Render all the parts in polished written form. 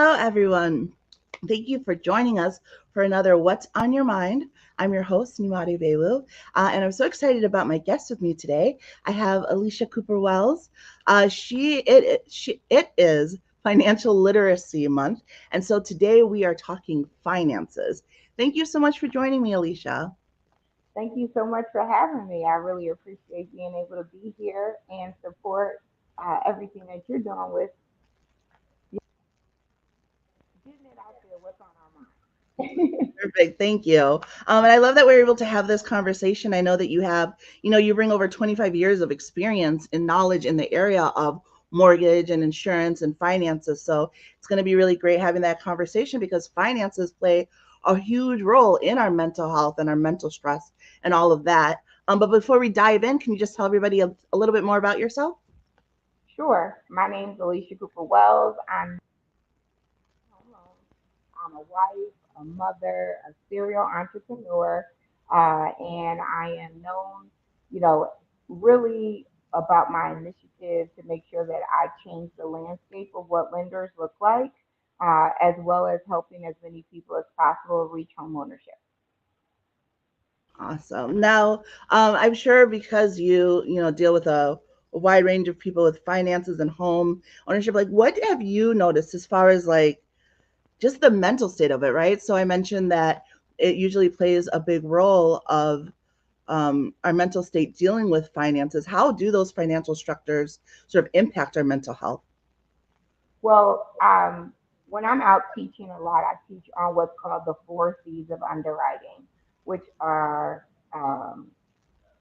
Hello, everyone. Thank you for joining us for another What's on Your Mind. I'm your host, Nimade Belu, and I'm so excited about my guest with me today. I have Alisha Cooper Wells. It is Financial Literacy Month, and so today we are talking finances. Thank you so much for joining me, Alisha. Thank you so much for having me. I really appreciate being able to be here and support everything that you're doing with getting it out there, what's on our mind. Perfect. Thank you. And I love that we're able to have this conversation. I know that you bring over 25 years of experience and knowledge in the area of mortgage and insurance and finances. So it's going to be really great having that conversation because finances play a huge role in our mental health and our mental stress and all of that. But before we dive in, can you just tell everybody a little bit more about yourself? Sure. My name's Alicia Cooper Wells. I'm home loan. I'm a wife, a mother, a serial entrepreneur, and I am known, you know, really about my initiative to make sure that I change the landscape of what lenders look like, as well as helping as many people as possible reach home ownership. Awesome. Now, I'm sure because you deal with a wide range of people with finances and home ownership, like what have you noticed as far as like just the mental state of it, right? So I mentioned that it usually plays a big role of our mental state dealing with finances. How do those financial structures sort of impact our mental health? Well, when I'm out teaching a lot, I teach on what's called the four C's of underwriting, which are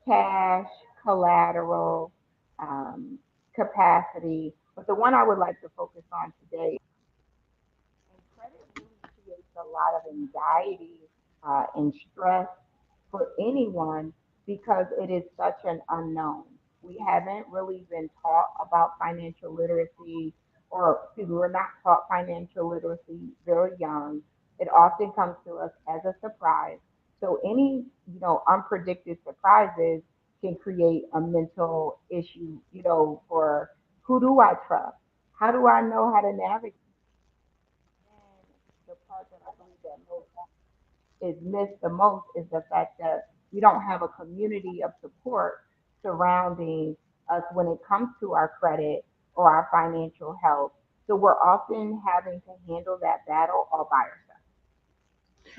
cash, collateral, um, capacity. But the one I would like to focus on today, and credit really creates a lot of anxiety and stress for anyone because it is such an unknown. We haven't really been taught about financial literacy, or excuse me, we're not taught financial literacy very young. It often comes to us as a surprise. So any, unpredicted surprises can create a mental issue, for who do I trust? How do I know how to navigate? And the part that I believe that most is missed the most is the fact that we don't have a community of support surrounding us when it comes to our credit or our financial health. So we're often having to handle that battle all by ourselves.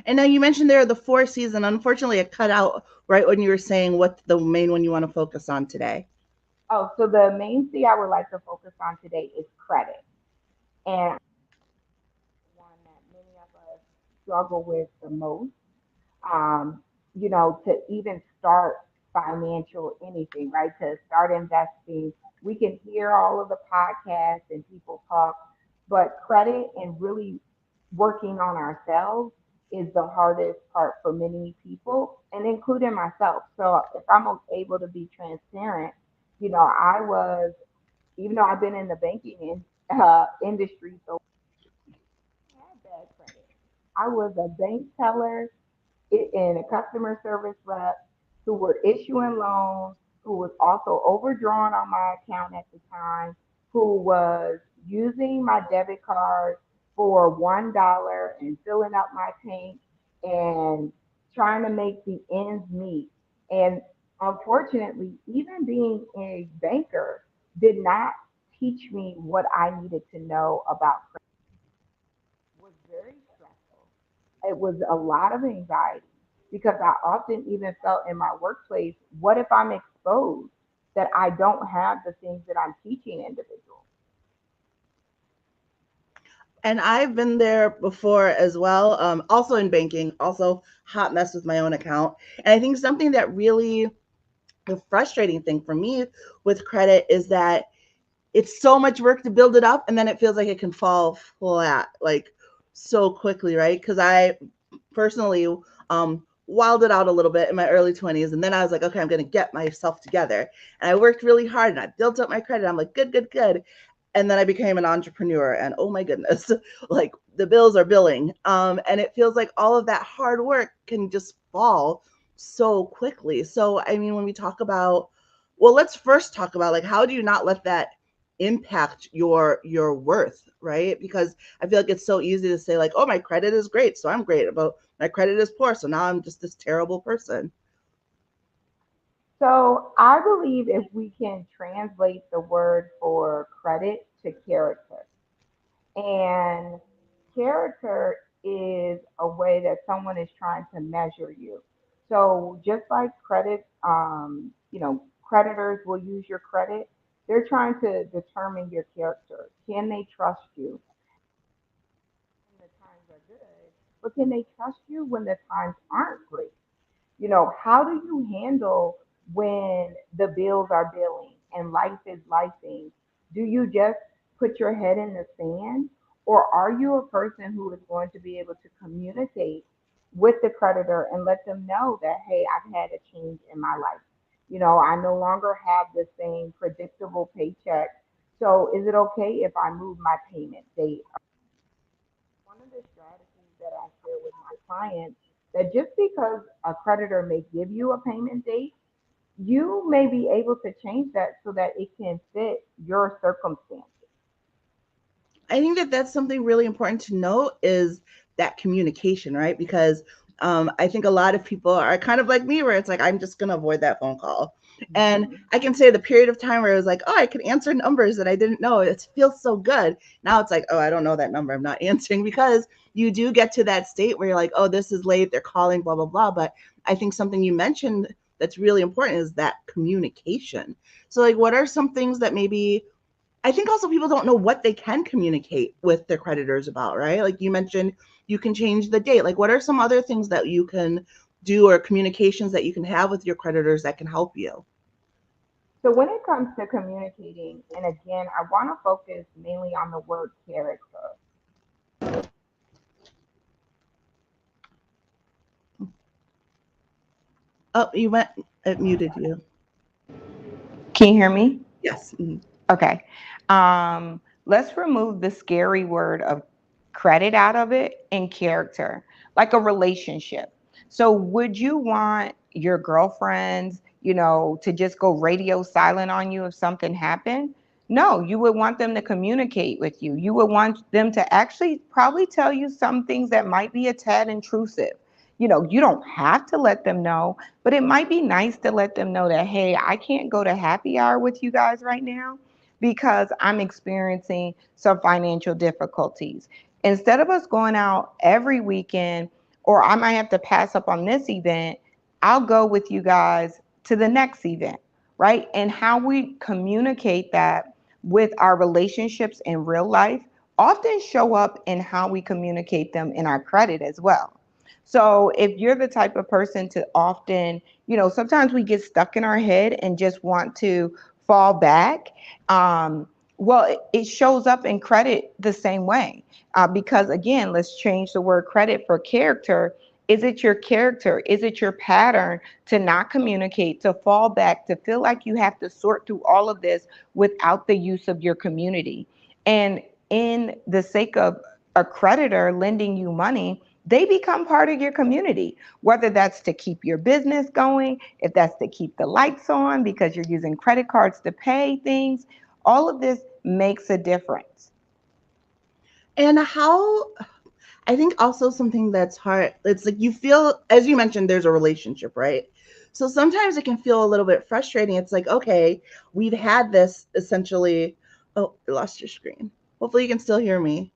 And now you mentioned there are the four C's, and unfortunately, it cut out right when you were saying what the main one you want to focus on today. Oh, so the main C I would like to focus on today is credit. And one that many of us struggle with the most, to even start financial anything, right? To start investing. We can hear all of the podcasts and people talk, but credit and really working on ourselves is the hardest part for many people, and including myself. So if I'm able to be transparent, I was, even though I've been in the banking industry so had bad credit. I was a bank teller and a customer service rep who were issuing loans, who was also overdrawn on my account at the time, who was using my debit card for $1 and filling up my tank and trying to make the ends meet. And unfortunately, even being a banker did not teach me what I needed to know about credit. It was very stressful. It was a lot of anxiety because I often even felt in my workplace, what if I'm exposed that I don't have the things that I'm teaching individuals? And I've been there before as well, also in banking, also hot mess with my own account. And I think something that really the frustrating thing for me with credit is that it's so much work to build it up and then it feels like it can fall flat like so quickly, right? Because I personally wilded out a little bit in my early 20s, and then I was like, okay, I'm going to get myself together, and I worked really hard and I built up my credit. I'm like, good, good, good. And then I became an entrepreneur, and oh my goodness, like the bills are billing, and it feels like all of that hard work can just fall so quickly. So I mean, when we talk about, well, let's first talk about like how do you not let that impact your worth, right? Because I feel like it's so easy to say like, oh, my credit is great, so I'm great, but my credit is poor, so now I'm just this terrible person. So I believe if we can translate the word for credit to character, and character is a way that someone is trying to measure you. So just like credit, creditors will use your credit. They're trying to determine your character. Can they trust you when the times are good? But can they trust you when the times aren't great? How do you handle when the bills are billing and life is lifing? Do you just put your head in the sand, or are you a person who is going to be able to communicate with the creditor and let them know that, hey, I've had a change in my life? I no longer have the same predictable paycheck. So is it okay if I move my payment date? One of the strategies that I share with my clients, that just because a creditor may give you a payment date, you may be able to change that so that it can fit your circumstances. I think that that's something really important to note is that communication, right? Because I think a lot of people are kind of like me, where it's like, I'm just going to avoid that phone call. And Mhm. I can say the period of time where it was like, oh, I could answer numbers that I didn't know. It feels so good. Now it's like, oh, I don't know that number. I'm not answering, because you do get to that state where you're like, oh, this is late. They're calling, blah, blah, blah. But I think something you mentioned that's really important is that communication. So, like, what are some things that maybe I think also people don't know what they can communicate with their creditors about, right? Like you mentioned, you can change the date. Like, what are some other things that you can do or communications that you can have with your creditors that can help you? So when it comes to communicating, and again, I want to focus mainly on the word character. Oh, you went, it muted you. Can you hear me? Yes. Mhm. Okay. Let's remove the scary word of credit out of it and character, like a relationship. So, would you want your girlfriends, to just go radio silent on you if something happened? No, you would want them to communicate with you. You would want them to actually probably tell you some things that might be a tad intrusive. You don't have to let them know, but it might be nice to let them know that, hey, I can't go to happy hour with you guys right now because I'm experiencing some financial difficulties. Instead of us going out every weekend, or I might have to pass up on this event, I'll go with you guys to the next event, right? And how we communicate that with our relationships in real life often show up in how we communicate them in our credit as well. So if you're the type of person to often, sometimes we get stuck in our head and just want to fall back. Um, well, it shows up in credit the same way. Because again, let's change the word credit for character. Is it your character? Is it your pattern to not communicate, to fall back, to feel like you have to sort through all of this without the use of your community? And in the sake of a creditor lending you money, they become part of your community, whether that's to keep your business going, if that's to keep the lights on because you're using credit cards to pay things. All of this makes a difference. And how I think also something that's hard, it's like you feel, as you mentioned, there's a relationship, right? So sometimes it can feel a little bit frustrating. It's like, okay, we've had this essentially. Oh, I lost your screen. Hopefully you can still hear me.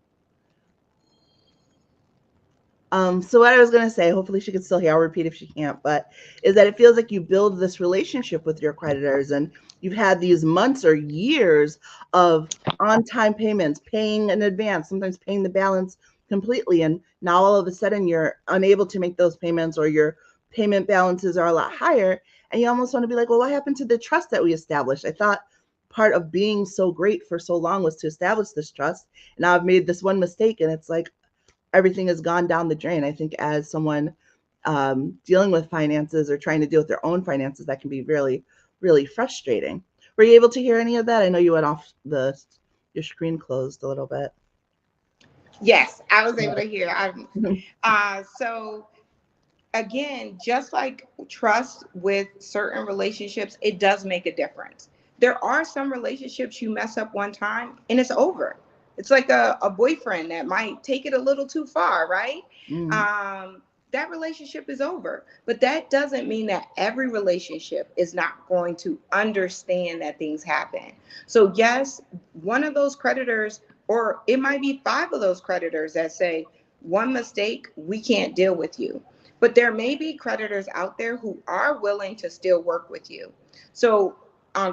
So what I was gonna say, hopefully she can still hear. I'll repeat if she can't, but is that it feels like you build this relationship with your creditors, and you've had these months or years of on-time payments, paying in advance, sometimes paying the balance completely, and now all of a sudden you're unable to make those payments, or your payment balances are a lot higher, and you almost want to be like, well, what happened to the trust that we established? I thought part of being so great for so long was to establish this trust, and now I've made this one mistake, and it's like everything has gone down the drain. I think as someone dealing with finances or trying to deal with their own finances, that can be really, really frustrating. Were you able to hear any of that? I know you went off your screen closed a little bit. Yes, I was able to hear. So again, just like trust with certain relationships, it does make a difference. There are some relationships you mess up one time and it's over. It's like a boyfriend that might take it a little too far, right? Mm, Um, that relationship is over. But that doesn't mean that every relationship is not going to understand that things happen. So, yes, one of those creditors, or it might be five of those creditors that say, one mistake, we can't deal with you. But there may be creditors out there who are willing to still work with you. So,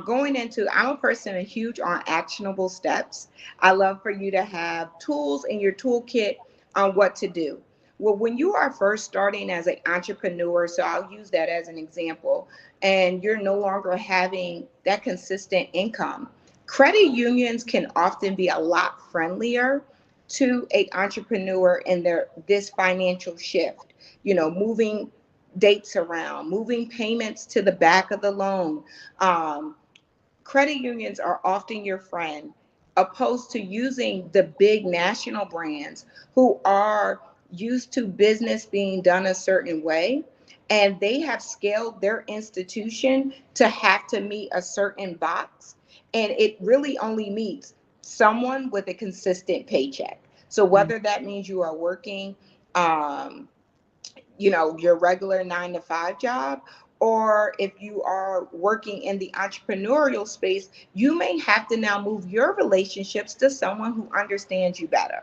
going into, I'm a person huge on actionable steps. I love for you to have tools in your toolkit on what to do. Well, when you are first starting as an entrepreneur, so I'll use that as an example, and you're no longer having that consistent income, credit unions can often be a lot friendlier to a entrepreneur in their this financial shift. Moving dates around, moving payments to the back of the loan. Um, Credit unions are often your friend, opposed to using the big national brands who are used to business being done a certain way. And they have scaled their institution to have to meet a certain box. And it really only meets someone with a consistent paycheck. So mm, whether that means you are working, um, your regular 9 to 5 job, or if you are working in the entrepreneurial space, you may have to now move your relationships to someone who understands you better.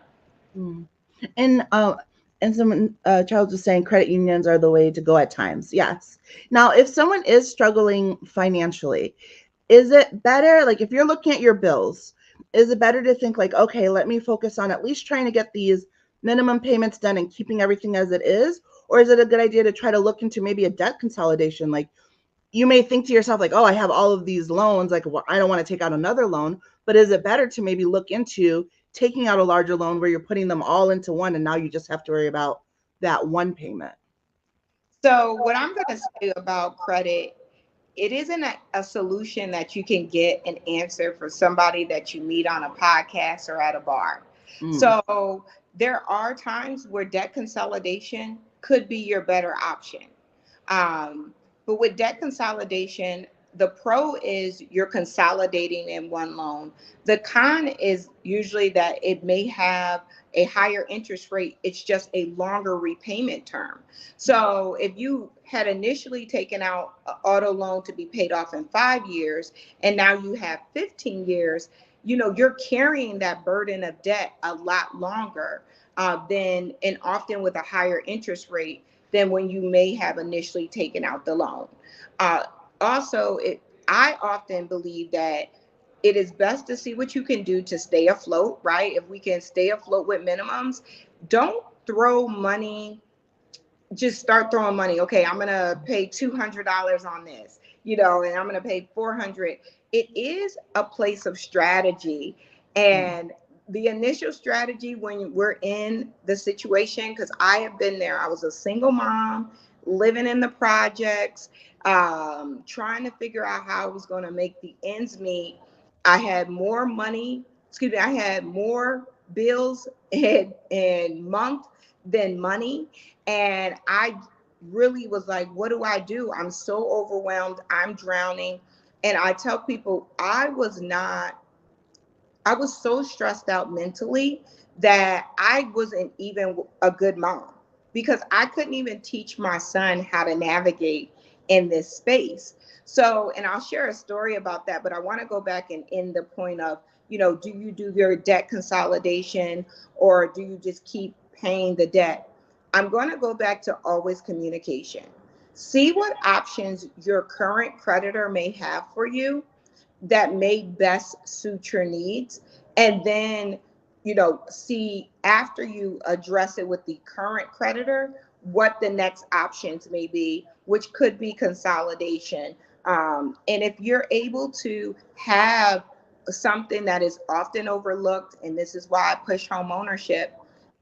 mm. And someone Charles was saying credit unions are the way to go at times. Yes. Now, if someone is struggling financially, is it better, like if you're looking at your bills, is it better to think like, okay, let me focus on at least trying to get these minimum payments done and keeping everything as it is? Or is it a good idea to try to look into maybe a debt consolidation? Like you may think to yourself like, oh, I have all of these loans, like, well, I don't want to take out another loan. But is it better to maybe look into taking out a larger loan where you're putting them all into one and now you just have to worry about that one payment? So, what I'm going to say about credit, it isn't a solution that you can get an answer for somebody that you meet on a podcast or at a bar. Mm, So, there are times where debt consolidation could be your better option. Um, but with debt consolidation, the pro is you're consolidating in one loan. The con is usually that it may have a higher interest rate. It's just a longer repayment term. So if you had initially taken out an auto loan to be paid off in 5 years, and now you have 15 years, you're carrying that burden of debt a lot longer than, and often with a higher interest rate than when you may have initially taken out the loan. Uh, Also, I often believe that it is best to see what you can do to stay afloat, right? If we can stay afloat with minimums, don't throw money, just start throwing money. Okay, I'm gonna pay $200 on this, and I'm gonna pay 400. It is a place of strategy, mm, and the initial strategy when we're in the situation, because I have been there. I was a single mom living in the projects, trying to figure out how I was going to make the ends meet. I had more money. Excuse me. I had more bills and month than money, and I really was like, what do I do? I'm so overwhelmed. I'm drowning. And I tell people, I was so stressed out mentally that I wasn't even a good mom because I couldn't even teach my son how to navigate in this space. So, and I'll share a story about that, but I want to go back and end the point of, do you do your debt consolidation or do you just keep paying the debt? I'm going to go back to always communication. See what options your current creditor may have for you that may best suit your needs, and then see after you address it with the current creditor what the next options may be, which could be consolidation. And if you're able to have something that is often overlooked, and this is why I push home ownership,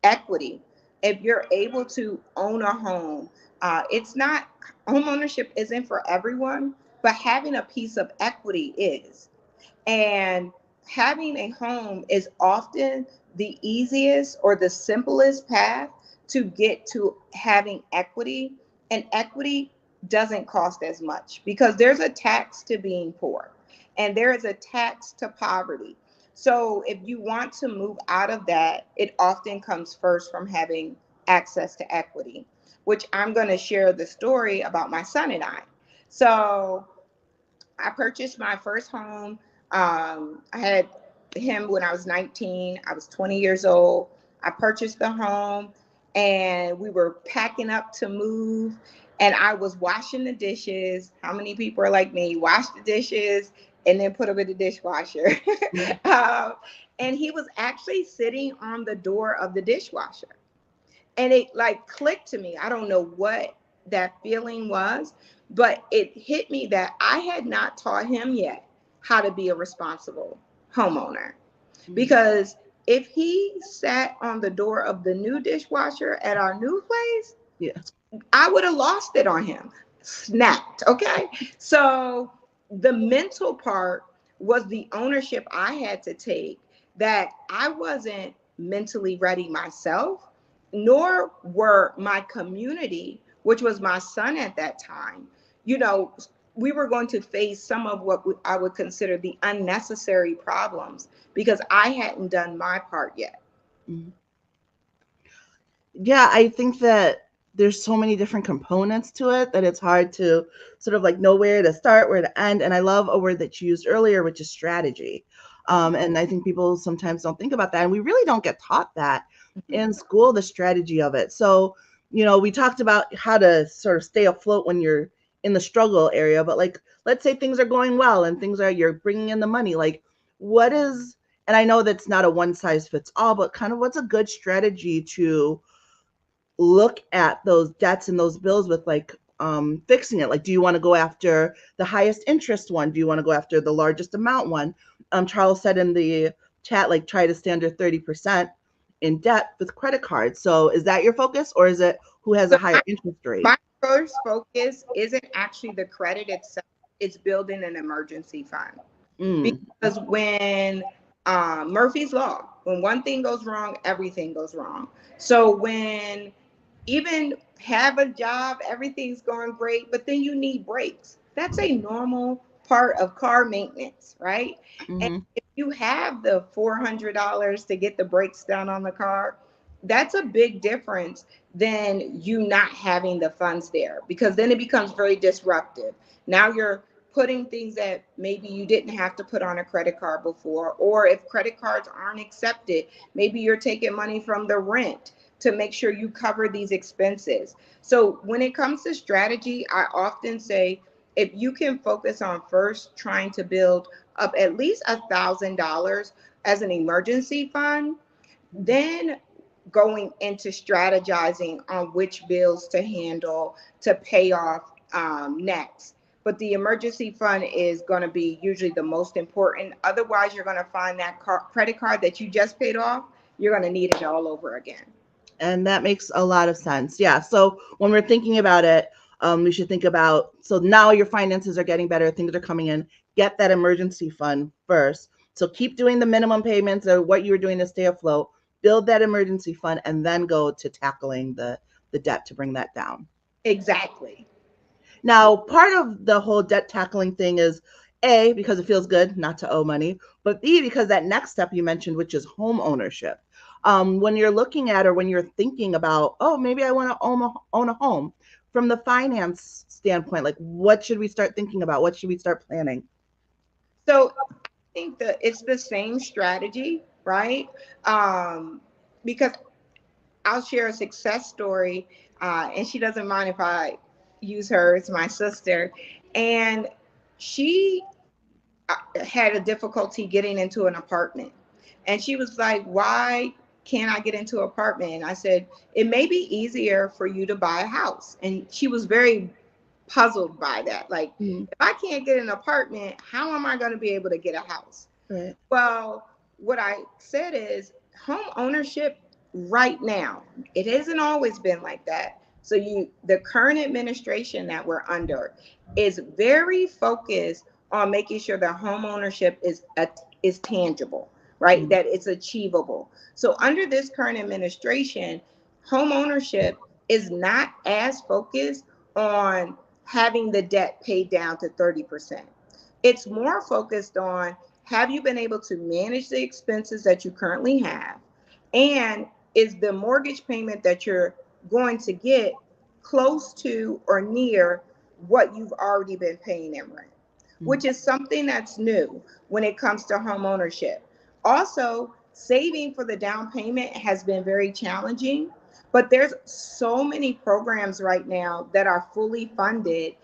equity. If you're able to own a home, it's not, home ownership isn't for everyone, but having a piece of equity is. And having a home is often the easiest or the simplest path to get to having equity. And equity doesn't cost as much because there's a tax to being poor. and there is a tax to poverty. So if you want to move out of that, it often comes first from having access to equity, which I'm going to share the story about my son and I. So I purchased my first home. I had him when I was 19. I was 20 years old. I purchased the home and we were packing up to move. And I was washing the dishes. How many people are like me? Wash the dishes and then put them in the dishwasher. Mhm. um, and he was actually sitting on the door of the dishwasher, and it like clicked to me. I don't know what that feeling was, but it hit me that I had not taught him yet how to be a responsible homeowner. Mhm. Because if he sat on the door of the new dishwasher at our new place, Yeah. I would have lost it on him. Snapped. Okay. So the mental part was the ownership I had to take, that I wasn't mentally ready myself, nor were my community, which was my son at that time. You know, we were going to face some of what I would consider the unnecessary problems because I hadn't done my part yet. Mhm. Yeah, I think that there's so many different components to it that it's hard to sort of like know where to start, where to end. And I love a word that you used earlier, which is strategy. And I think people sometimes don't think about that. And we really don't get taught that in school, the strategy of it. So, we talked about how to sort of stay afloat when you're in the struggle area, but like, let's say things are going well and you're bringing in the money. Like, what is, and I know that's not a one size fits all, but kind of what's a good strategy to look at those debts and those bills with like fixing it? Like, do you want to go after the highest interest one? Do you want to go after the largest amount one? Charles said in the chat, like, try to stay under 30% in debt with credit cards. So is that your focus, or is it who has a So higher interest rate? my first focus isn't actually the credit itself, it's building an emergency fund. Mm, Because when Murphy's Law, when one thing goes wrong, everything goes wrong. So when even have a job, everything's going great, but then you need brakes. That's a normal part of car maintenance, right? And mm-hmm, if you have the $400 to get the brakes done on the car, that's a big difference than you not having the funds there, because then it becomes very disruptive. Now you're putting things that maybe you didn't have to put on a credit card before, or if credit cards aren't accepted, maybe you're taking money from the rent to make sure you cover these expenses. So when it comes to strategy, I often say if you can focus on first trying to build up at least $1,000 as an emergency fund, then going into strategizing on which bills to handle to pay off next. But the emergency fund is going to be usually the most important. Otherwise, you're going to find that credit card that you just paid off, you're going to need it all over again. and that makes a lot of sense. Yeah. So when we're thinking about it, we should think about, so now your finances are getting better, things are coming in. Get that emergency fund first. So keep doing the minimum payments or what you were doing to stay afloat. Build that emergency fund, and then go to tackling the debt to bring that down. Exactly. Now, part of the whole debt tackling thing is A, because it feels good not to owe money, but B, because that next step you mentioned, which is home ownership. When you're looking at, or when you're thinking about, oh, maybe I want to own a home, from the finance standpoint, like, what should we start thinking about? What should we start planning? So I think that it's the same strategy, right? Um, because I'll share a success story, and she doesn't mind if I use her. It's my sister, and she had a difficulty getting into an apartment, and she was like, "Why can't I get into an apartment?" And I said, "It may be easier for you to buy a house." And she was very puzzled by that. Like, Mhm. if I can't get an apartment, how am I going to be able to get a house? Right. Well, what I said is home ownership right now, it hasn't always been like that. So the current administration that we're under is very focused on making sure that home ownership is tangible, right? Mhm. That it's achievable. So under this current administration, home ownership is not as focused on having the debt paid down to 30%. It's more focused on, have you been able to manage the expenses that you currently have? And is the mortgage payment that you're going to get close to or near what you've already been paying in rent? Mm. Which is something that's new when it comes to home ownership. Also, saving for the down payment has been very challenging, but there's so many programs right now that are fully funded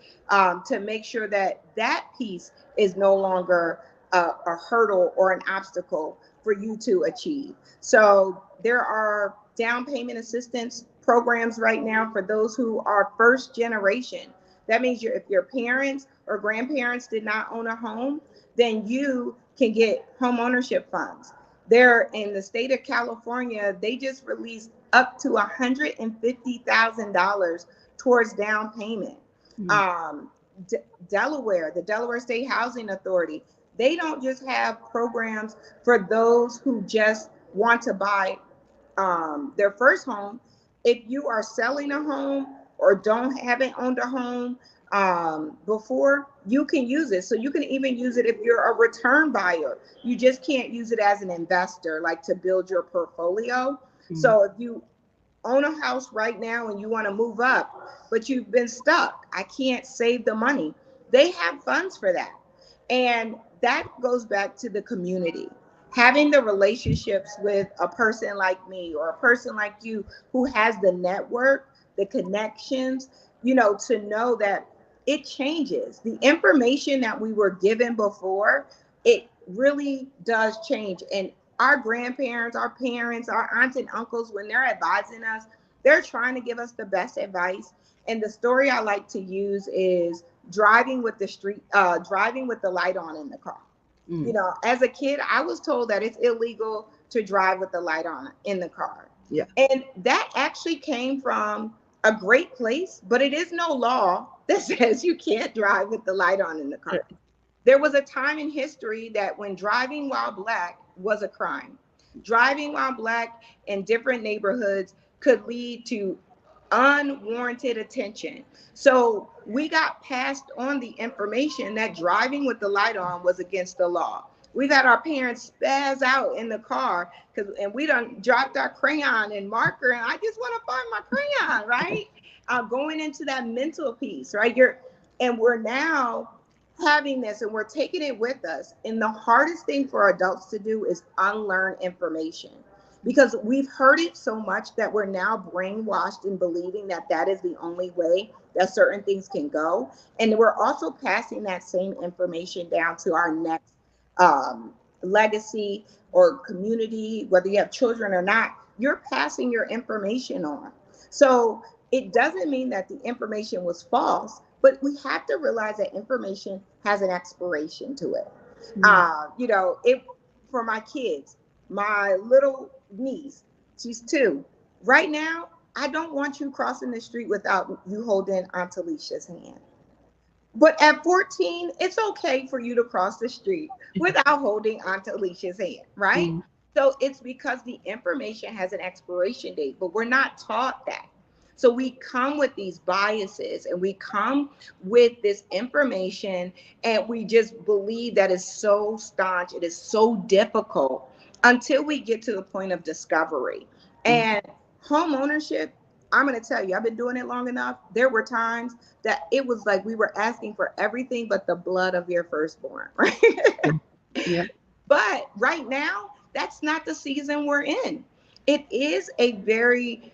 to make sure that that piece is no longer a hurdle or an obstacle for you to achieve. So there are down payment assistance programs right now for those who are first generation. That means if your parents or grandparents did not own a home, then you can get home ownership funds. There in the state of California, they just released up to $150,000 towards down payment. Mm. Um, D- Delaware, the Delaware State Housing Authority, they don't just have programs for those who just want to buy their first home. If you are selling a home or haven't owned a home before, you can use it. So you can even use it if you're a return buyer. You just can't use it as an investor, like to build your portfolio. Mm. So if you own a house right now and you want to move up, but you've been stuck, I can't save the money, they have funds for that. And that goes back to the community. Having the relationships with a person like me or a person like you who has the network, the connections, to know that it changes. The information that we were given before, it really does change. And our grandparents, our parents, our aunts and uncles, when they're advising us, they're trying to give us the best advice. And the story I like to use is driving with the light on in the car. Mm. As a kid, I was told that it's illegal to drive with the light on in the car. Yeah. And that actually came from a great place, but it is no law that says you can't drive with the light on in the car. There was a time in history that when driving while black was a crime. Driving while black in different neighborhoods could lead to unwarranted attention. So we got passed on the information that driving with the light on was against the law. We've had our parents spaz out in the car and we done dropped our crayon and marker, and I just want to find my crayon, right? Going into that mental piece, right? And we're now having this and we're taking it with us. And the hardest thing for adults to do is unlearn information because we've heard it so much that we're now brainwashed in believing that that is the only way that certain things can go. And we're also passing that same information down to our next legacy or community, whether you have children or not, you're passing your information on. So it doesn't mean that the information was false, but we have to realize that information has an expiration to it. Mm. It for my kids, my little niece, she's 2. Right now, I don't want you crossing the street without you holding Aunt Alicia's hand. But at 14, it's okay for you to cross the street without holding Aunt Alicia's hand, right? Mm. So it's because the information has an expiration date, but we're not taught that. So we come with these biases and we come with this information and we just believe that is so staunch, it is so difficult until we get to the point of discovery. Mm. And home ownership, I'm going to tell you, I've been doing it long enough. There were times that it was like we were asking for everything but the blood of your firstborn, right? Yeah. Yeah. But right now, that's not the season we're in. It is a very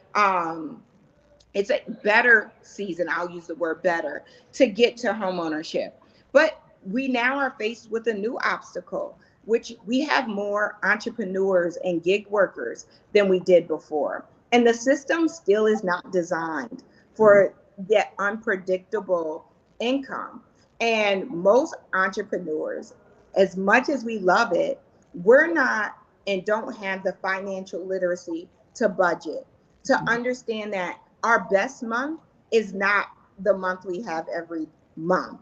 it's a better season, I'll use the word better, to get to home ownership. But we now are faced with a new obstacle, which we have more entrepreneurs and gig workers than we did before. And the system still is not designed Mm. for that unpredictable income. And most entrepreneurs, as much as we love it, we're not and don't have the financial literacy to budget, to Mm. understand that our best month is not the month we have every month.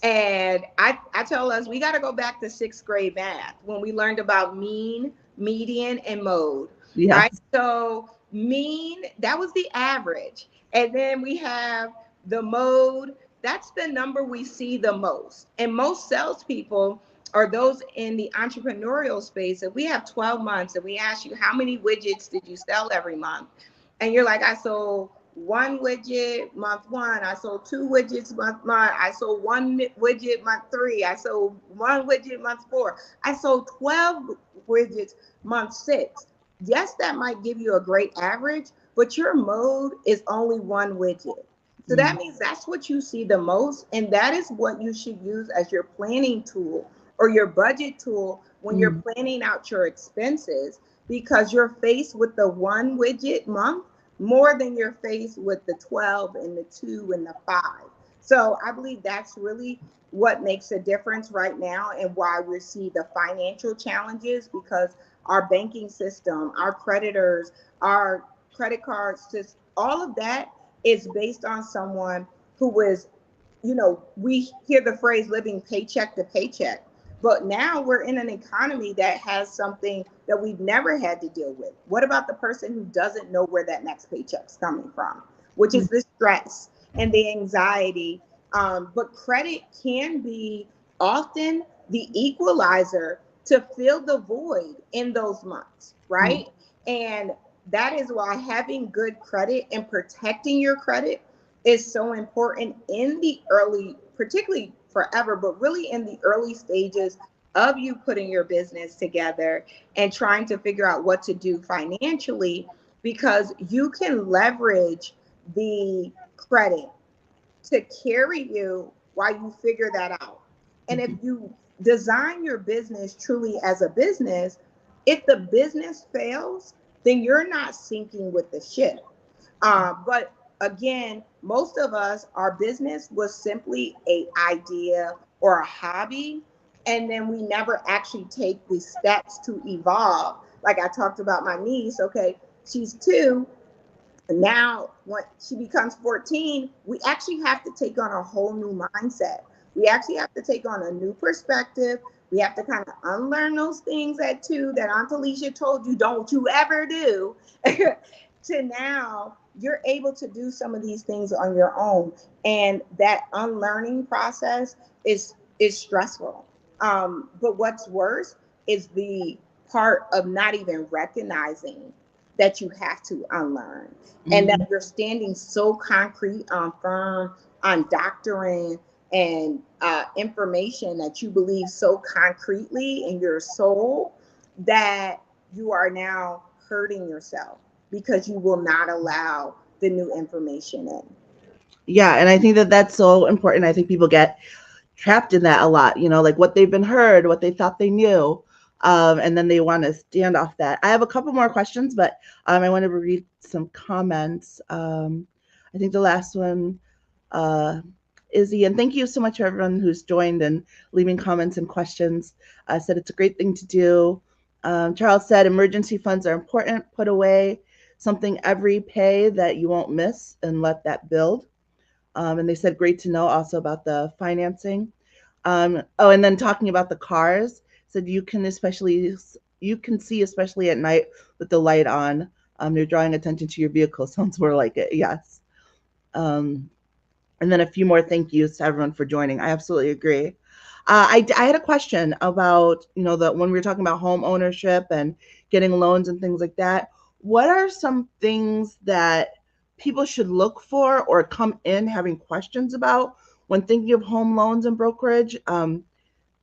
And I tell us we got to go back to 6th grade math when we learned about mean, median, and mode, Yeah. right? So mean, that was the average. And then we have the mode, that's the number we see the most. And most salespeople or those in the entrepreneurial space, if we have 12 months and we ask you how many widgets did you sell every month, and you're like, I sold one widget month one, I sold two widgets month, I sold one widget month three, I sold one widget month four, I sold 12 widgets month six. Yes, that might give you a great average, but your mode is only one widget. So that means that's what you see the most, and that is what you should use as your planning tool or your budget tool when you're planning out your expenses, because you're faced with the one widget month more than you're faced with the 12 and the 2 and the 5. So I believe that's really what makes a difference right now and why we see the financial challenges, because our banking system, our creditors, our credit cards, just all of that is based on someone who was, we hear the phrase living paycheck to paycheck. But now we're in an economy that has something that we've never had to deal with. What about the person who doesn't know where that next paycheck's coming from, which is the stress and the anxiety? But credit can be often the equalizer to fill the void in those months, right? And that is why having good credit and protecting your credit is so important in the early, particularly forever, but really in the early stages of you putting your business together and trying to figure out what to do financially, because you can leverage the credit to carry you while you figure that out. And if you design your business truly as a business, if the business fails, then you're not sinking with the ship. But again, most of us, our business was simply a idea or a hobby, and then we never actually take the steps to evolve. Like I talked about my niece. Okay, she's 2. Now when she becomes 14, we actually have to take on a whole new mindset. We actually have to take on a new perspective. We have to kind of unlearn those things at 2 that Aunt Alicia told you don't you ever do. To now you're able to do some of these things on your own, and that unlearning process is stressful. But what's worse is the part of not even recognizing that you have to unlearn, and that you're standing so concrete on firm, on doctrine and information that you believe so concretely in your soul that you are now hurting yourself because you will not allow the new information in. Yeah, and I think that that's so important. I think people get trapped in that a lot, like what they've been heard, what they thought they knew. And then they want to stand off that. I have a couple more questions, but I want to read some comments. I think the last one, Izzy, and thank you so much for everyone who's joined and leaving comments and questions. Said it's a great thing to do. Charles said emergency funds are important. Put away something every pay that you won't miss and let that build. And they said great to know also about the financing. And then talking about the cars, said you can see especially at night with the light on. You're drawing attention to your vehicle. Sounds more like it. Yes. And then a few more thank yous to everyone for joining. I absolutely agree. I had a question about, when we were talking about home ownership and getting loans and things like that. What are some things that people should look for or come in having questions about when thinking of home loans and brokerage?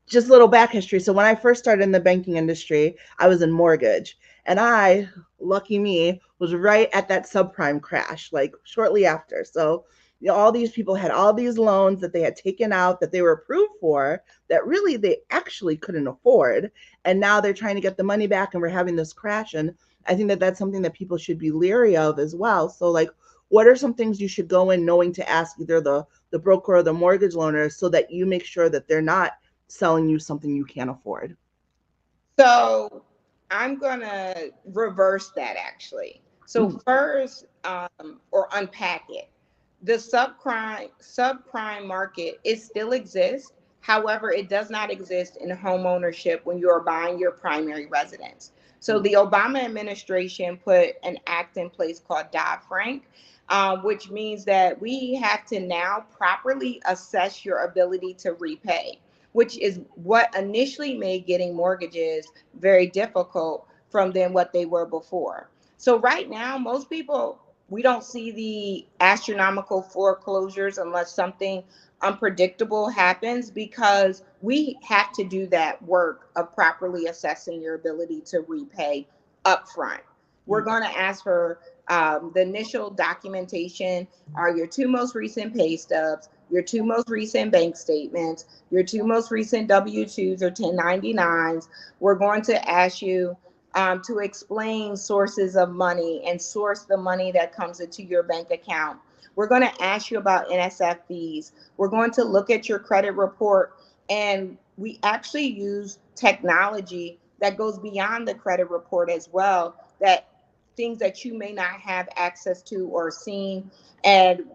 Just a little back history. So when I first started in the banking industry, I was in mortgage, and I, lucky me, was right at that subprime crash, like shortly after. So, all these people had all these loans that they had taken out that they were approved for that really they actually couldn't afford. And now they're trying to get the money back, and we're having this crash. And I think that that's something that people should be leery of as well. So, like, what are some things you should go in knowing to ask either the broker or the mortgage loaner so that you make sure that they're not selling you something you can't afford? So I'm going to reverse that actually. So first, or unpack it. The subprime market, it still exists. However, it does not exist in home ownership when you are buying your primary residence. So the Obama administration put an act in place called Dodd-Frank, which means that we have to now properly assess your ability to repay, which is what initially made getting mortgages very difficult from than what they were before. So right now, most people, we don't see the astronomical foreclosures unless something unpredictable happens, because we have to do that work of properly assessing your ability to repay upfront. We're going to ask for the initial documentation are your two most recent pay stubs, your two most recent bank statements, your two most recent W-2s or 1099s. We're going to ask you to explain sources of money and source the money that comes into your bank account. We're going to ask you about NSF fees. We're going to look at your credit report, and we actually use technology that goes beyond the credit report as well, that things that you may not have access to or seen. And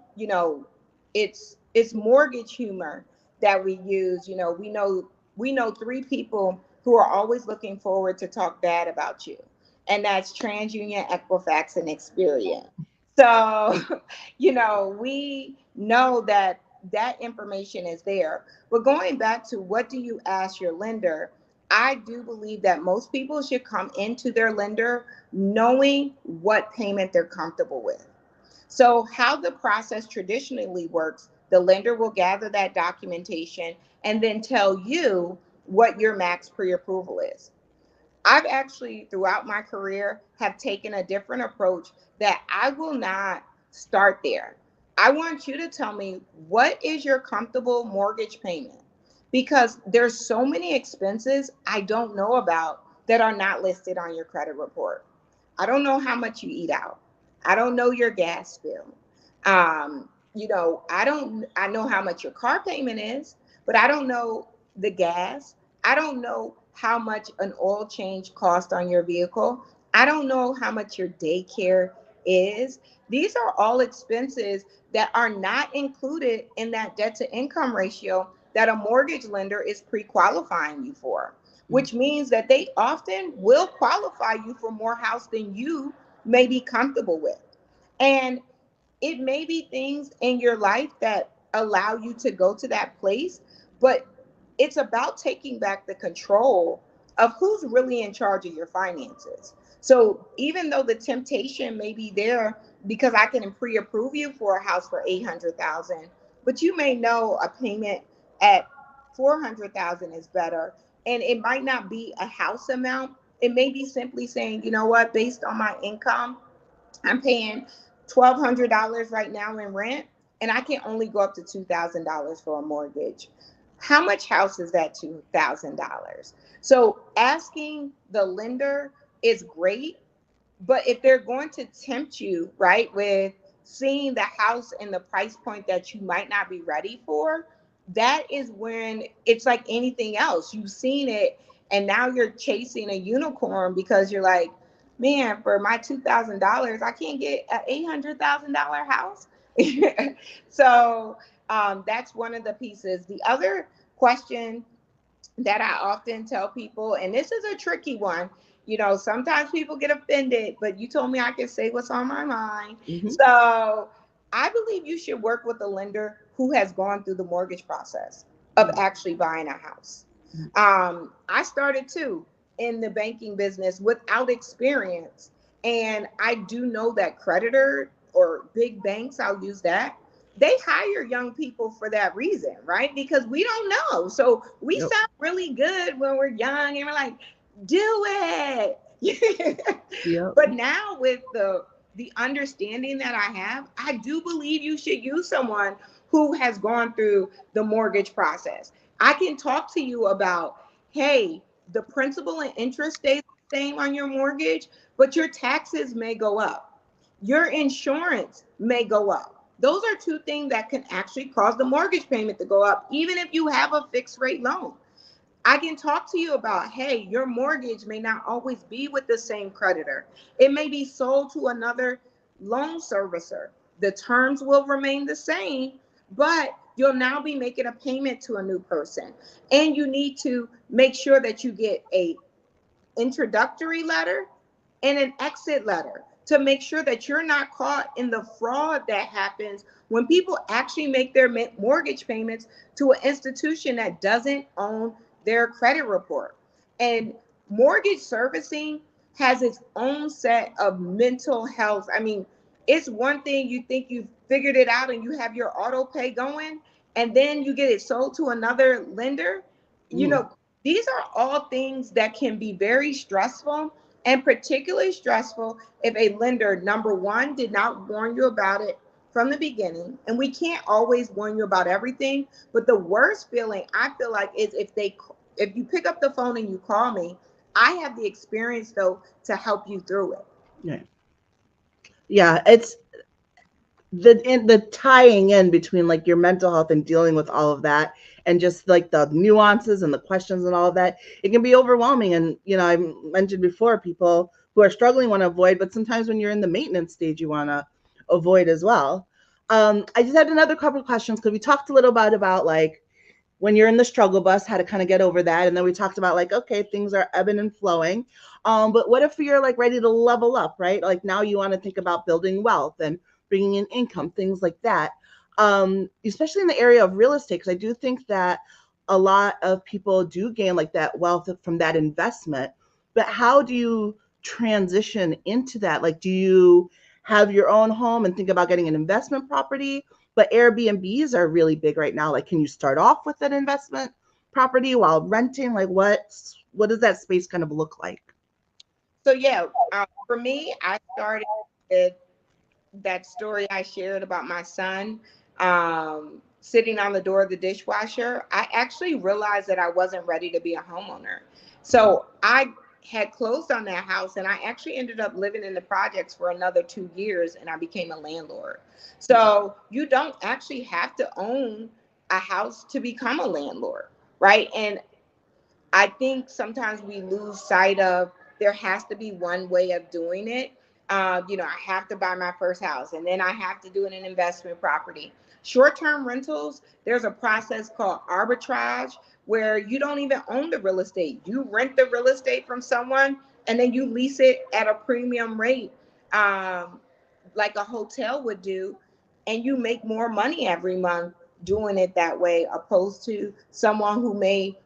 it's mortgage humor that we use. We know three people who are always looking forward to talk bad about you, and that's TransUnion, Equifax, and Experian. So we know that that information is there. But going back to what do you ask your lender, I do believe that most people should come into their lender knowing what payment they're comfortable with. So, how the process traditionally works, the lender will gather that documentation and then tell you what your max pre-approval is. I've actually, throughout my career, have taken a different approach that I will not start there. I want you to tell me, what is your comfortable mortgage payment? Because there's so many expenses I don't know about that are not listed on your credit report. I don't know how much you eat out. I don't know your gas bill. I know how much your car payment is, but I don't know the gas. I don't know how much an oil change cost on your vehicle. I don't know how much your daycare is. These are all expenses that are not included in that debt to income ratio that a mortgage lender is pre-qualifying you for, which means that they often will qualify you for more house than you may be comfortable with. And it may be things in your life that allow you to go to that place, but it's about taking back the control of who's really in charge of your finances. So even though the temptation may be there, because I can pre-approve you for a house for 800,000, but you may know a payment at 400,000 is better, and it might not be a house amount. It may be simply saying, you know what, based on my income, I'm paying $1,200 right now in rent, and I can only go up to $2,000 for a mortgage. How much house is that $2,000? So asking the lender is great, but if they're going to tempt you, right, with seeing the house and the price point that you might not be ready for, that is when it's like anything else. You've seen it, and now you're chasing a unicorn because you're like, man, for my $2,000, I can't get an $800,000 house. So that's one of the pieces. The other question that I often tell people, and this is a tricky one. Sometimes people get offended, but you told me I could say what's on my mind. Mm-hmm. So I believe you should work with a lender who has gone through the mortgage process of actually buying a house. I started too in the banking business without experience. And I do know that creditor or big banks, I'll use that, they hire young people for that reason, right? Because we don't know. So we Yep. sound really good when we're young and we're like, do it. Yep. But now with the understanding that I have, I do believe you should use someone who has gone through the mortgage process. I can talk to you about, hey, the principal and interest stays the same on your mortgage, but your taxes may go up. Your insurance may go up. Those are two things that can actually cause the mortgage payment to go up, even if you have a fixed rate loan. I can talk to you about, hey, your mortgage may not always be with the same creditor. It may be sold to another loan servicer. The terms will remain the same, but you'll now be making a payment to a new person. And you need to make sure that you get a introductory letter and an exit letter to make sure that you're not caught in the fraud that happens when people actually make their mortgage payments to an institution that doesn't own their credit report. And mortgage servicing has its own set of mental health. I mean, it's one thing you think you've figured it out and you have your auto pay going, and then you get it sold to another lender. You Mm. know, these are all things that can be very stressful, and particularly stressful if a lender, number one, did not warn you about it from the beginning. And we can't always warn you about everything, but the worst feeling I feel like is if you pick up the phone and you call me, I have the experience though to help you through it. Yeah. Yeah, it's the tying in between like your mental health and dealing with all of that, and just like the nuances and the questions and all of that, it can be overwhelming. And I mentioned before, people who are struggling want to avoid, but sometimes when you're in the maintenance stage you want to avoid as well. I just had another couple of questions because we talked a little bit about like when you're in the struggle bus, how to kind of get over that. And then we talked about like, okay, things are ebbing and flowing. But what if you're like ready to level up, right? Like now you want to think about building wealth and bringing in income, things like that. Especially in the area of real estate, because I do think that a lot of people do gain like that wealth from that investment. But how do you transition into that? Like, do you have your own home and think about getting an investment property? But Airbnbs are really big right now. Like, can you start off with an investment property while renting? Like, what does that space kind of look like? So yeah, for me, I started with that story I shared about my son sitting on the door of the dishwasher. I actually realized that I wasn't ready to be a homeowner. So I had closed on that house, and I actually ended up living in the projects for another 2 years, and I became a landlord. So you don't actually have to own a house to become a landlord, right? And I think sometimes we lose sight of there has to be one way of doing it. I have to buy my first house and then I have to do it in an investment property. Short term rentals, there's a process called arbitrage where you don't even own the real estate. You rent the real estate from someone and then you lease it at a premium rate, um, like a hotel would do. And you make more money every month doing it that way, opposed to someone who may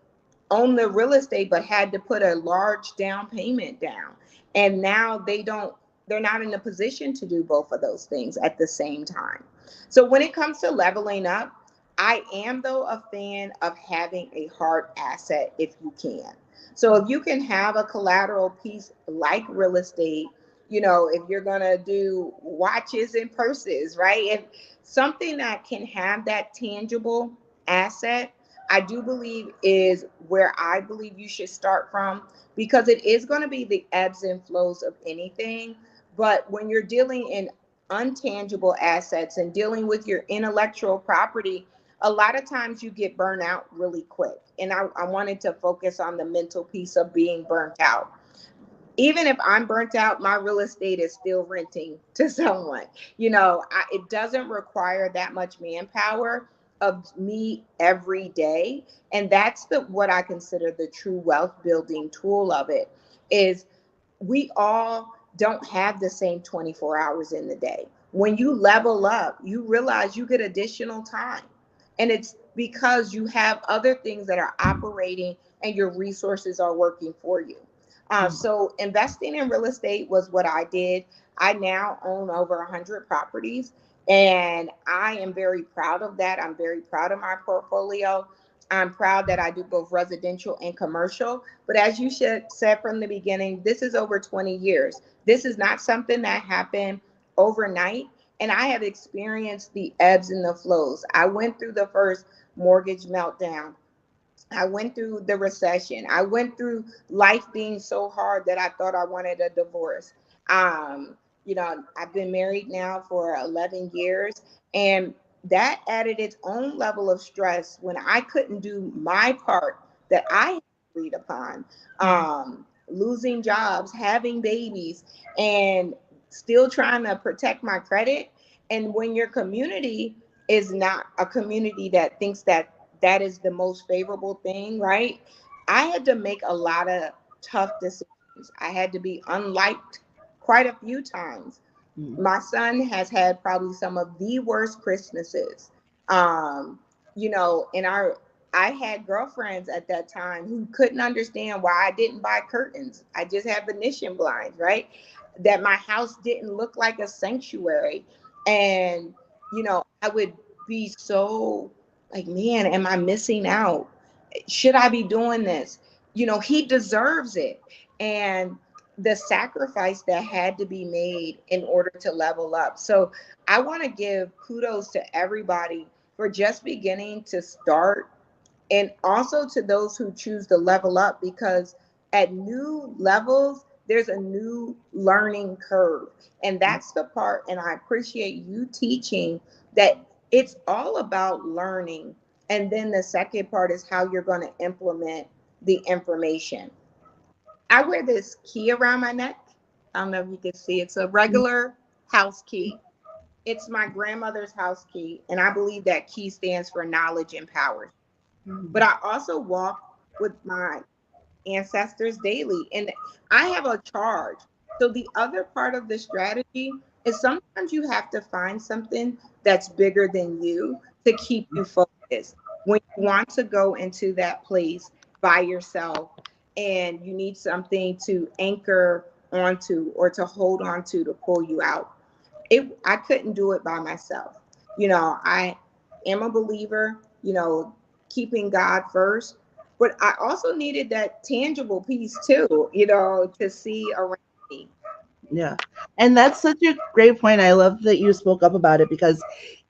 own the real estate but had to put a large down payment down, and now they're not in a position to do both of those things at the same time. So when it comes to leveling up, I am though a fan of having a hard asset if you can. So if you can have a collateral piece like real estate, if you're going to do watches and purses, right? If something that can have that tangible asset, I do believe is where I believe you should start from, because it is going to be the ebbs and flows of anything. But when you're dealing in untangible assets and dealing with your intellectual property, a lot of times you get burnt out really quick. And I wanted to focus on the mental piece of being burnt out. Even if I'm burnt out, my real estate is still renting to someone. It doesn't require that much manpower of me every day. And that's the what I consider the true wealth building tool of it is we all don't have the same 24 hours in the day. When you level up, you realize you get additional time. And it's because you have other things that are operating and your resources are working for you. So investing in real estate was what I did. I now own over 100 properties, and I am very proud of that. I'm very proud of my portfolio. I'm proud that I do both residential and commercial. But as you said from the beginning, this is over 20 years. This is not something that happened overnight. And I have experienced the ebbs and the flows. I went through the first mortgage meltdown. I went through the recession. I went through life being so hard that I thought I wanted a divorce. I've been married now for 11 years, and that added its own level of stress when I couldn't do my part that I agreed upon. Losing jobs, having babies, and still trying to protect my credit. And when your community is not a community that thinks that that is the most favorable thing, right? I had to make a lot of tough decisions. I had to be unliked quite a few times. Mm. My son has had probably some of the worst Christmases. Um, and I had girlfriends at that time who couldn't understand why I didn't buy curtains. I just had Venetian blinds, right? That my house didn't look like a sanctuary. And, I would be so like, man, am I missing out? Should I be doing this? He deserves it. And the sacrifice that had to be made in order to level up. So I want to give kudos to everybody for just beginning to start, and also to those who choose to level up, because at new levels there's a new learning curve. And that's the part, and I appreciate you teaching that it's all about learning, and then the second part is how you're going to implement the information. I wear this key around my neck. I don't know if you can see. It's a regular house key. It's my grandmother's house key, and I believe that key stands for knowledge and power. But Mhm. I also walk with my ancestors daily, and I have a charge. So the other part of the strategy is sometimes you have to find something that's bigger than you to keep you focused. When you want to go into that place by yourself and you need something to anchor onto or to hold onto to pull you out, I couldn't do it by myself. I am a believer, keeping God first, but I also needed that tangible piece too, to see around me. Yeah. And that's such a great point. I love that you spoke up about it, because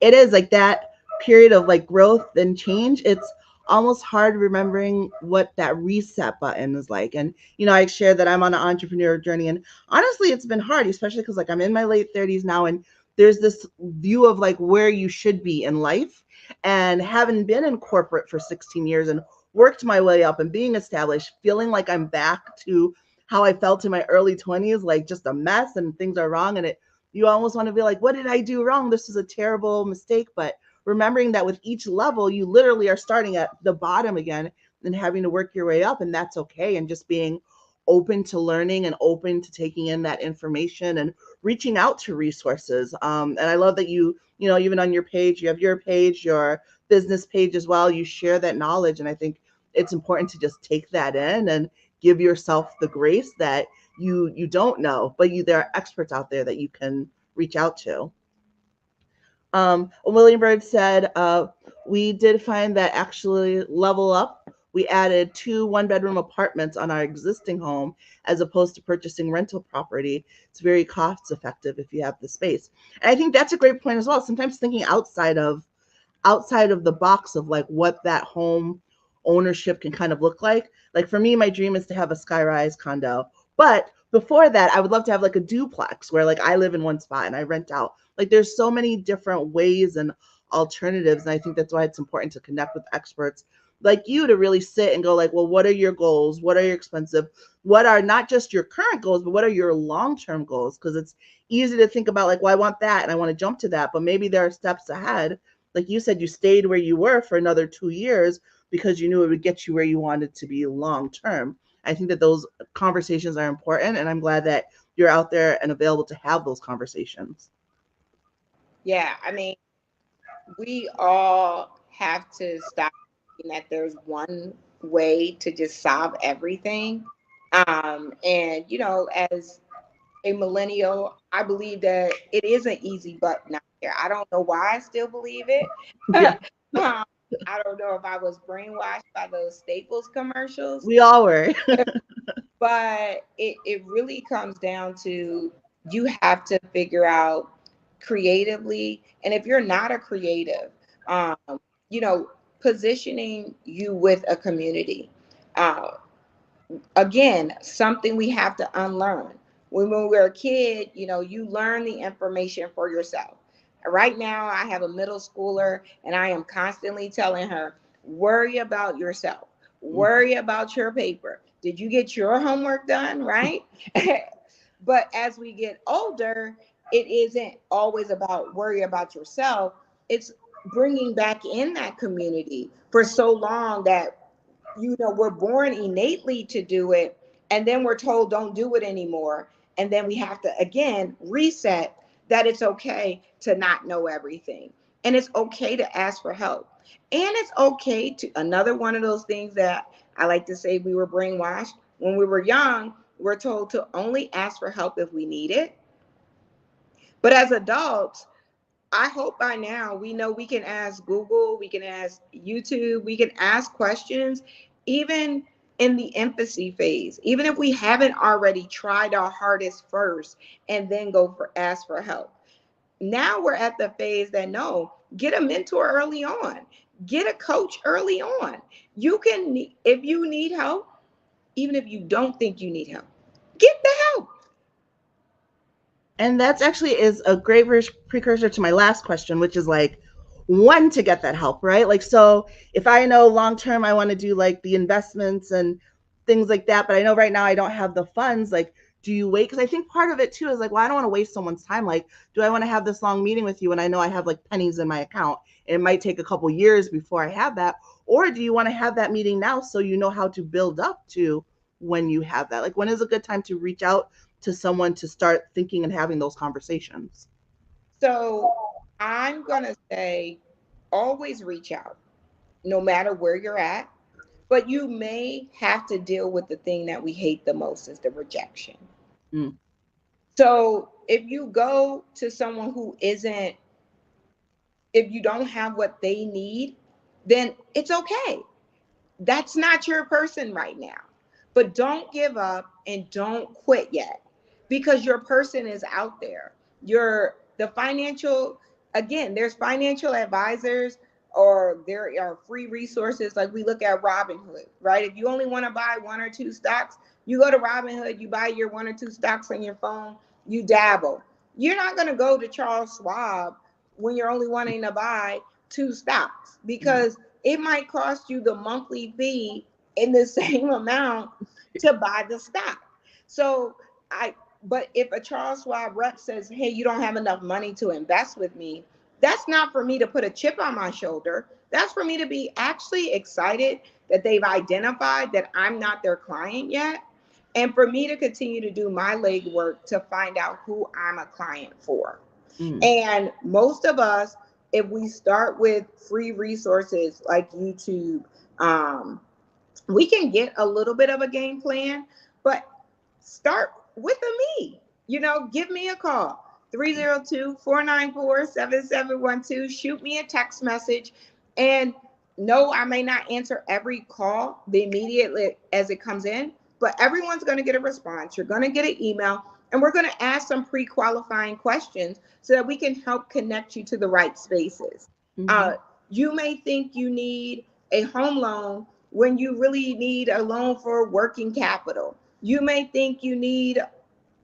it is like that period of like growth and change. It's almost hard remembering what that reset button is like. And, I shared that I'm on an entrepreneur journey. And honestly, it's been hard, especially because like I'm in my late 30s now. And there's this view of like where you should be in life. And having been in corporate for 16 years and worked my way up and being established, feeling like I'm back to how I felt in my early 20s, like just a mess and things are wrong. And you almost want to be like, what did I do wrong? This is a terrible mistake. But remembering that with each level, you literally are starting at the bottom again and having to work your way up. And that's okay. And just being open to learning and open to taking in that information and reaching out to resources. And I love that even on your page, you have your page, your business page as well. You share that knowledge. And I think it's important to just take that in and give yourself the grace that you don't know, but there are experts out there that you can reach out to. William Bird said, we did find that actually level up, we added 2 one-bedroom apartments on our existing home as opposed to purchasing rental property. It's very cost effective if you have the space. And I think that's a great point as well. Sometimes thinking outside of the box of like what that home ownership can kind of look like. Like for me, my dream is to have a skyrise condo. But before that, I would love to have like a duplex where like I live in one spot and I rent out. Like there's so many different ways and alternatives. And I think that's why it's important to connect with experts like you to really sit and go like, well, what are your goals? What are your expensive? What are not just your current goals, but what are your long-term goals? Because it's easy to think about like, well, I want that and I want to jump to that, but maybe there are steps ahead. Like you said, you stayed where you were for another 2 years because you knew it would get you where you wanted to be long term. I think that those conversations are important, and I'm glad that you're out there and available to have those conversations. Yeah, I mean, we all have to stop thinking that there's one way to just solve everything. And as a millennial, I believe that it is an easy button out there. I don't know why I still believe it. Yeah, I don't know if I was brainwashed by those Staples commercials, we all were. but it really comes down to you have to figure out creatively. And if you're not a creative, um, you know, positioning you with a community. Uh, Again, something we have to unlearn. When we're a kid, you learn the information for yourself. Right now, I have a middle schooler, and I am constantly telling her, worry about yourself, worry about your paper. Did you get your homework done? Right? But as we get older, it isn't always about worry about yourself. It's bringing back in that community for so long that we're born innately to do it, and then we're told don't do it anymore, And then we have to, again, reset that it's okay to not know everything. And it's okay to ask for help. And it's okay to, another one of those things that I like to say, we were brainwashed. When we were young, we're told to only ask for help if we need it. But as adults, I hope by now we know we can ask Google, we can ask YouTube, we can ask questions, even in the infancy phase, even if we haven't already tried our hardest first and then go for ask for help. Now we're at the phase that no, get a mentor early on, get a coach early on. You can, if you need help, even if you don't think you need help, get the help. And that's actually is a great precursor to my last question, which is like when to get that help, right? Like, so if I know long term I want to do like the investments and things like that, but I know right now I don't have the funds, like, do you wait? Because I think part of it too is like, well, I don't want to waste someone's time. Like, do I want to have this long meeting with you and I know I have like pennies in my account? It might take a couple years before I have that. Or do you want to have that meeting now so you know how to build up to when you have that? Like, when is a good time to reach out to someone to start thinking and having those conversations? So I'm going to say always reach out, no matter where you're at. But you may have to deal with the thing that we hate the most is the rejection. Mm. So if you go to someone who isn't, if you don't have what they need, then it's okay. That's not your person right now. But don't give up and don't quit yet because your person is out there. The financial, again, there's financial advisors or there are free resources like we look at Robinhood, right? If you only want to buy one or two stocks, you go to Robinhood, you buy your one or two stocks on your phone, you dabble. You're not going to go to Charles Schwab when you're only wanting to buy two stocks because it might cost you the monthly fee in the same amount to buy the stock. So but if a Charles Schwab rep says, hey, you don't have enough money to invest with me, that's not for me to put a chip on my shoulder. That's for me to be actually excited that they've identified that I'm not their client yet. And for me to continue to do my legwork to find out who I'm a client for. Mm. And most of us, if we start with free resources like YouTube, um, we can get a little bit of a game plan, but start with a me. Give me a call. 302-494-7712. Shoot me a text message. And no, I may not answer every call the immediately as it comes in, but everyone's going to get a response. You're going to get an email, and we're going to ask some pre-qualifying questions so that we can help connect you to the right spaces. Mm-hmm. You may think you need a home loan when you really need a loan for working capital. You may think you need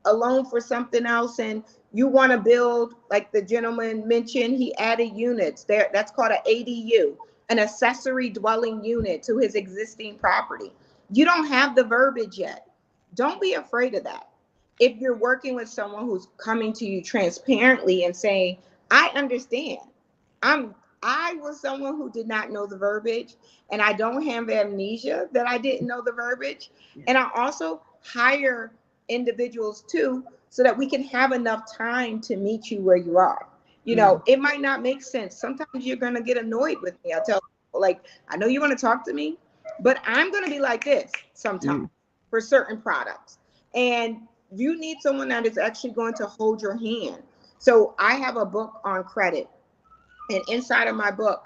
a loan for something else and you want to build, like the gentleman mentioned, he added units there. That's called an ADU, an accessory dwelling unit to his existing property. You don't have the verbiage yet. Don't be afraid of that. If you're working with someone who's coming to you transparently and saying, I understand. I'm I was someone who did not know the verbiage, and I don't have amnesia that I didn't know the verbiage. Yeah. And I also hire individuals too so that we can have enough time to meet you where you are. It might not make sense. Sometimes you're going to get annoyed with me. I tell people, like, I know you want to talk to me, but I'm going to be like this sometimes Mm. for certain products. And you need someone that is actually going to hold your hand. So I have a book on credit, and inside of my book,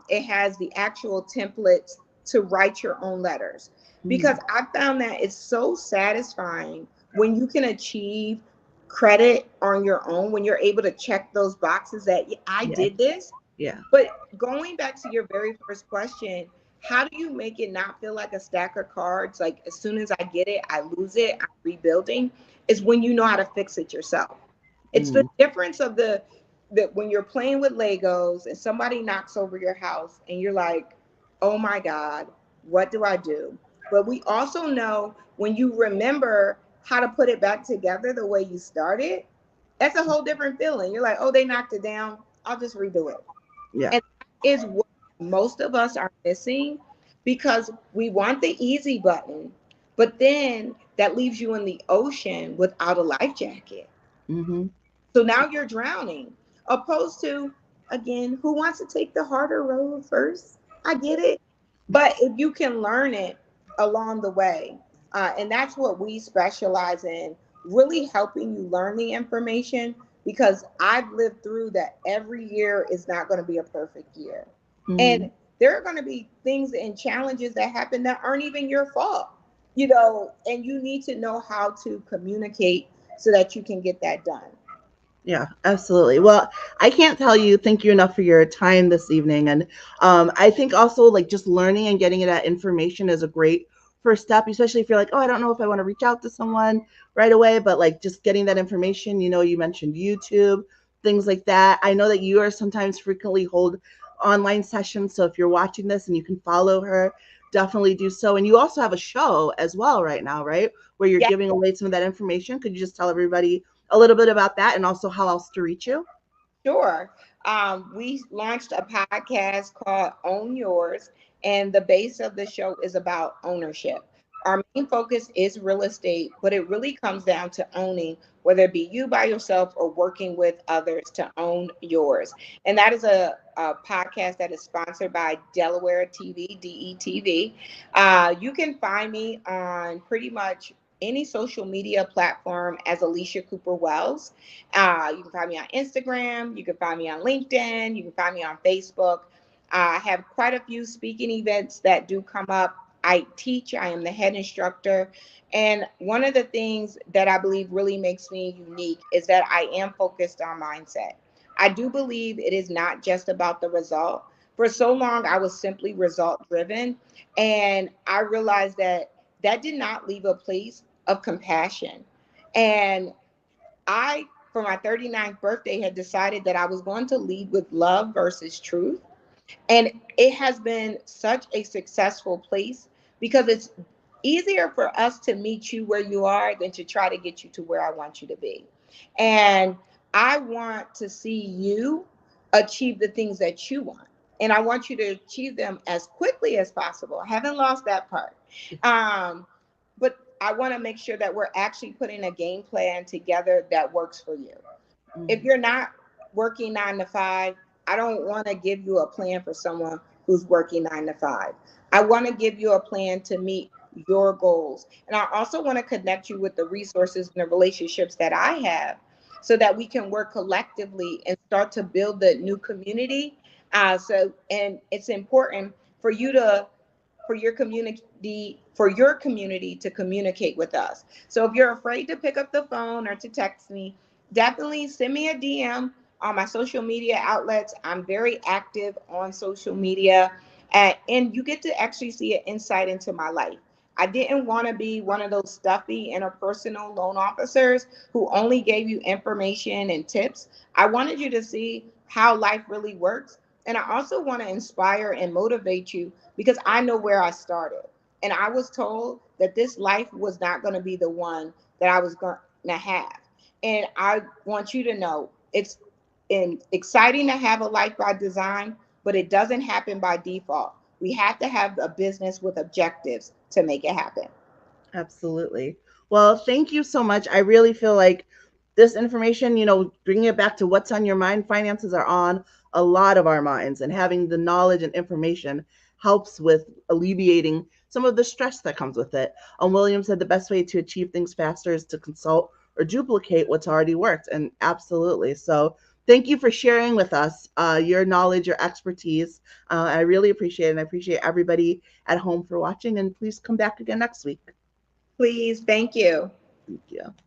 it has the actual templates to write your own letters. Because I found that it's so satisfying when you can achieve credit on your own, when you're able to check those boxes that I Yeah. did this. Yeah. But going back to your very first question, how do you make it not feel like a stack of cards? Like as soon as I get it, I lose it, I'm rebuilding, is when you know how to fix it yourself. It's the Mm. difference of that when you're playing with Legos and somebody knocks over your house and you're like, oh my God, what do I do? But we also know when you remember how to put it back together the way you started, that's a whole different feeling. You're like, oh, they knocked it down, I'll just redo it. Yeah. And that is what most of us are missing because we want the easy button, but then that leaves you in the ocean without a life jacket. Mm-hmm. So now you're drowning, opposed to, again, who wants to take the harder road first? I get it. But if you can learn it along the way, and that's what we specialize in, really helping you learn the information, because I've lived through that every year is not going to be a perfect year. Mm-hmm. And there are going to be things and challenges that happen that aren't even your fault, and you need to know how to communicate so that you can get that done. Yeah, absolutely. Well, I can't tell you thank you enough for your time this evening. And I think also like just learning and getting that information is a great first step, especially if you're like, oh, I don't know if I want to reach out to someone right away, but like just getting that information, you mentioned YouTube, things like that. I know that you are sometimes frequently hold online sessions. So if you're watching this and you can follow her, definitely do so. And you also have a show as well right now, right? Where you're Yeah. giving away some of that information. Could you just tell everybody a little bit about that and also how else to reach you? Sure. We launched a podcast called Own Yours, and the base of the show is about ownership. Our main focus is real estate, but it really comes down to owning, whether it be you by yourself or working with others to own yours. And that is a podcast that is sponsored by Delaware TV, DETV. You can find me on pretty much any social media platform as Alisha Cooper Wells. You can find me on Instagram. You can find me on LinkedIn. You can find me on Facebook. I have quite a few speaking events that do come up. I teach, I am the head instructor. And one of the things that I believe really makes me unique is that I am focused on mindset. I do believe it is not just about the result. For so long, I was simply result driven. And I realized that that did not leave a place of compassion. And I, for my 39th birthday, had decided that I was going to lead with love versus truth. And it has been such a successful place because it's easier for us to meet you where you are than to try to get you to where I want you to be. And I want to see you achieve the things that you want. And I want you to achieve them as quickly as possible. I haven't lost that part. But I want to make sure that we're actually putting a game plan together that works for you. If Mm, you're not working 9 to 5, I don't want to give you a plan for someone who's working 9 to 5. I want to give you a plan to meet your goals. And I also want to connect you with the resources and the relationships that I have so that we can work collectively and start to build the new community. And it's important for you to for your community to communicate with us. So if you're afraid to pick up the phone or to text me, definitely send me a DM on my social media outlets. I'm very active on social media, and you get to actually see an insight into my life. I didn't want to be one of those stuffy interpersonal loan officers who only gave you information and tips. I wanted you to see how life really works. And I also want to inspire and motivate you because I know where I started. And I was told that this life was not going to be the one that I was going to have. And I want you to know exciting to have a life by design, but it doesn't happen by default. We have to have a business with objectives to make it happen. absolutely. Well, thank you so much. I really feel like this information, bringing it back to what's on your mind, finances are on a lot of our minds, and having the knowledge and information helps with alleviating some of the stress that comes with it. William said the best way to achieve things faster is to consult or duplicate what's already worked. And absolutely. So thank you for sharing with us your knowledge, your expertise. I really appreciate it. And I appreciate everybody at home for watching. And please come back again next week. Please, thank you. Thank you.